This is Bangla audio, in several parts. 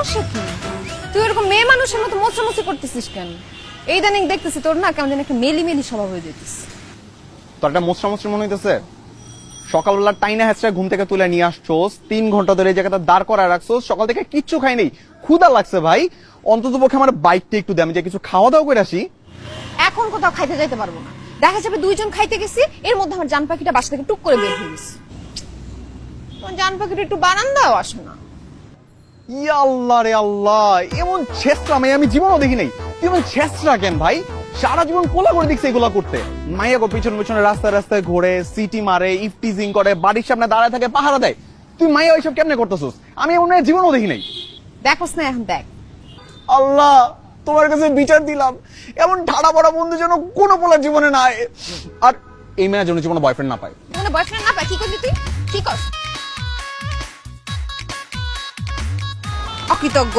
সমস্যা কি? তুই এরকম মেয়ে মানুষের মতো মোচামুচি করতেছিস কেন? এই দানিং দেখতেছি তোর না কেমন যেন একটা মেলি মেলি স্বভাব হয়ে যেতিস। তোর একটা মোচড়ামোচড়ি মনে হইতেছে? সকালবেলা টাইনা হ্যাচড়া ঘুম থেকে তুলে নিয়ে আসছোস, 3 ঘন্টা ধরে এই জায়গাটা দাঁড় করায় রাখছোস, সকাল থেকে কিচ্ছু খাই নেই, ক্ষুধা লাগছে ভাই। অন্তত পক্ষে আমার বাইকটা একটু দে, আমি যে কিছু খাওয়া দাওয়া করে আসি। এখন কোথাও খাইতে যাইতে পারবো না, দেখা যাবে দুইজন খাইতে গেছি, এর মধ্যে আমার জান পাখিটা বাসা থেকে টুক করে বের হয়ে গেছে। তোমার জান পাখিটা একটু বারান্দাও আসো না। ইয়া আল্লাহ রে আল্লাহ, এমন ছেসরা মেয়ে আমি জীবনও দেখি নাই। তুই এমন ছেসরা কেন ভাই? সারা জীবন কোলা করে দেখছে এগুলা করতে। মাইয়া গো পিছনে পিছনে রাস্তায় রাস্তায় ঘোরে, সিটি মারে, ইফটিজিং করে, বাড়ির সামনে দাঁড়ায় থাকে, পাহারা দেয়। তুই মাইয়া ওইসব কেমনে করতেছিস? আমি এমন মেয়ে জীবনও দেখি নাই। দেখোস না এখন দেখ। আল্লাহ, তোমার কাছে বিচার দিলাম, এমন ঠাড়া বড়া বন্ধু যেন কোনো পোলার জীবনে না আয়। আর এই মেয়ের জন্য জীবনে বয়ফ্রেন্ড না পায়। মানে বয়ফ্রেন্ড না পায়? কি করলি তুই? কি কর? অকৃতজ্ঞ।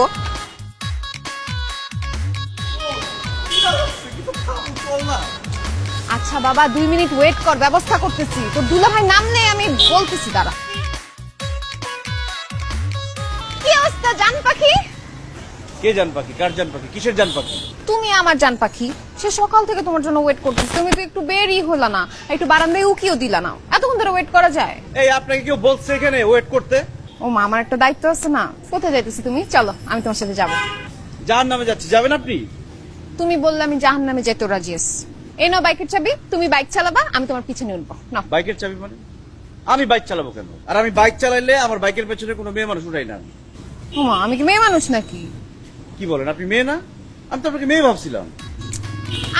আচ্ছা বাবা 2 মিনিট ওয়েট কর, ব্যবস্থা করতেছি। তোর দুলা ভাই নাম নেই, আমি বলতেছি দাঁড়া। কি অবস্থা জান পাখি? কে জান পাখি? কার জান পাখি? কিসের জান পাখি? তুমি আমার জান পাখি। সে সকাল থেকে তোমার জন্য ওয়েট করতেছি, তুমি তো একটু বেরই হলা না, একটু বারান্দায় উকিও দিলা না। এতক্ষণ ধরে ওয়েট করা যায়? এই আপনাকে কেউ বলছে এখানে ওয়েট করতে? ও মা, আমার একটা দায়িত্ব আছে না। কোথায় যাইতেছি তুমি? চলো আমি তোমার সাথে যাবো। জাহান্নামে যাচ্ছি, যাবেন আপনি? তুমি বললে আমি জাহান্নামে যেতে রাজি আছি। এই নাও বাইকের চাবি, তুমি বাইক চালাবা, আমি তোমার পিছনে উঠবো। নাও। বাইকের চাবি মানে? আমি বাইক চালাবো কেন? আর আমি বাইক চালাইলে আমার বাইকের পেছনে কোনো মেয়ে মানুষ উঠাই না। ও মা, আমি কি মেয়ে মানুষ নাকি? কি বলেন, আপনি মেয়ে না? আমি তো আপনাকে মেয়ে ভাবছিলাম।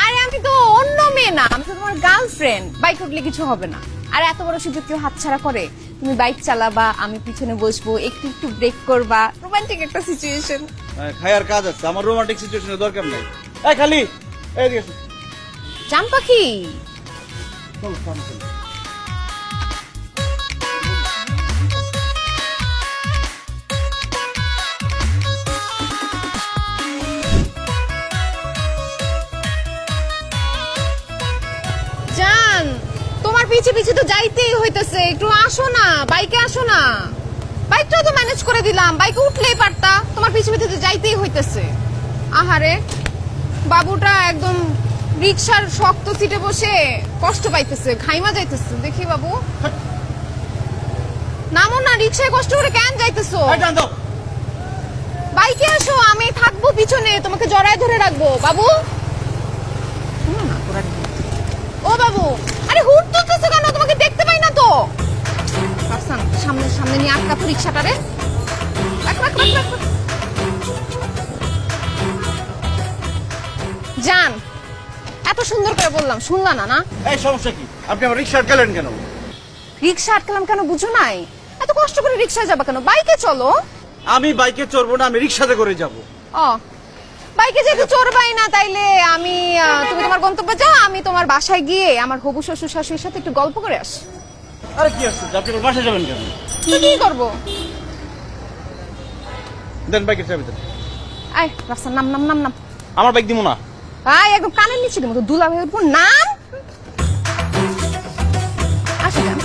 আরে আমি তো অন্য মেয়ে না, আমি তো তোমার গার্লফ্রেন্ড। বাইক উঠলে কিছু হবে না। আর এত বড় সুযোগ কেউ হাতছাড়া করে? তুমি বাইক চালাবা, আমি পিছনে বসবো, একটু একটু ব্রেক করবা, রোমান্টিক একটা সিচুয়েশন। খায়ার কাজ আছে, আমার রোমান্টিক সিচুয়েশনের দরকার নাই। এই খালি এদিকে এসো। জান পাখি চলো, সামনে চলো। জান, তোমার পিছে পিছে তো যাইতেই হইতেছে, একটু আসো না, বাইকে আসো না। বাইকটাও তো ম্যানেজ করে দিলাম, বাইকে উঠলেই পারতা। তোমার পিছে পিছে তো যাইতেই হইতেছে। আহারে, বাবুটা একদম রিকশার শক্ত সিটে বসে কষ্ট পাইতেছে, ঘাইমা যাইতেছে। দেখি বাবু, নামো না, রিকশায় কষ্ট করে কেন যাইতেছো? এই জান দাও। বাইকে আসো, আমি থাকবো পিছনে, তোমাকে জড়ায় ধরে রাখবো। বাবু, ও বাবু, আরে হুট তুলতেছো কেন? তোমাকে দেখতে পাই না তো। আফসান, সামনে সামনে নিয়ে আটকাতো রিকশাটারে। রাখ রাখ রাখ রাখ। জান, এত সুন্দর করে বললাম, শুনলা না? না, এই সমস্যা কি? আপনি আমার রিক্সা আটকালেন কেন? রিকশা আটকালাম কেন বুঝো নাই? এত কষ্ট করে রিকশায় যাবা কেন? বাইকে চলো। আমি বাইকে চড়বো না, আমি রিক্সাতে করে যাবো। ও, বাইকে যেহেতু চড়বাই না, তাইলে আমি তুমি তোমার গন্তব্যে যাও, আমি তোমার বাসায় গিয়ে আমার হবু শ্বশুর শাশুড়ির সাথে একটু গল্প করে আসি। আরে কি আসছে, আপনি আমার বাসায় যাবেন কেন? কি করবো? দেন বাইকের চাবি দেন। আয় রাস্তার নাম নাম নাম নাম। আমার বাইক দিব না। আয়, একদম কানের নিচে দিব তো, দুলা ভাই উঠবো। নাম। আসো জান।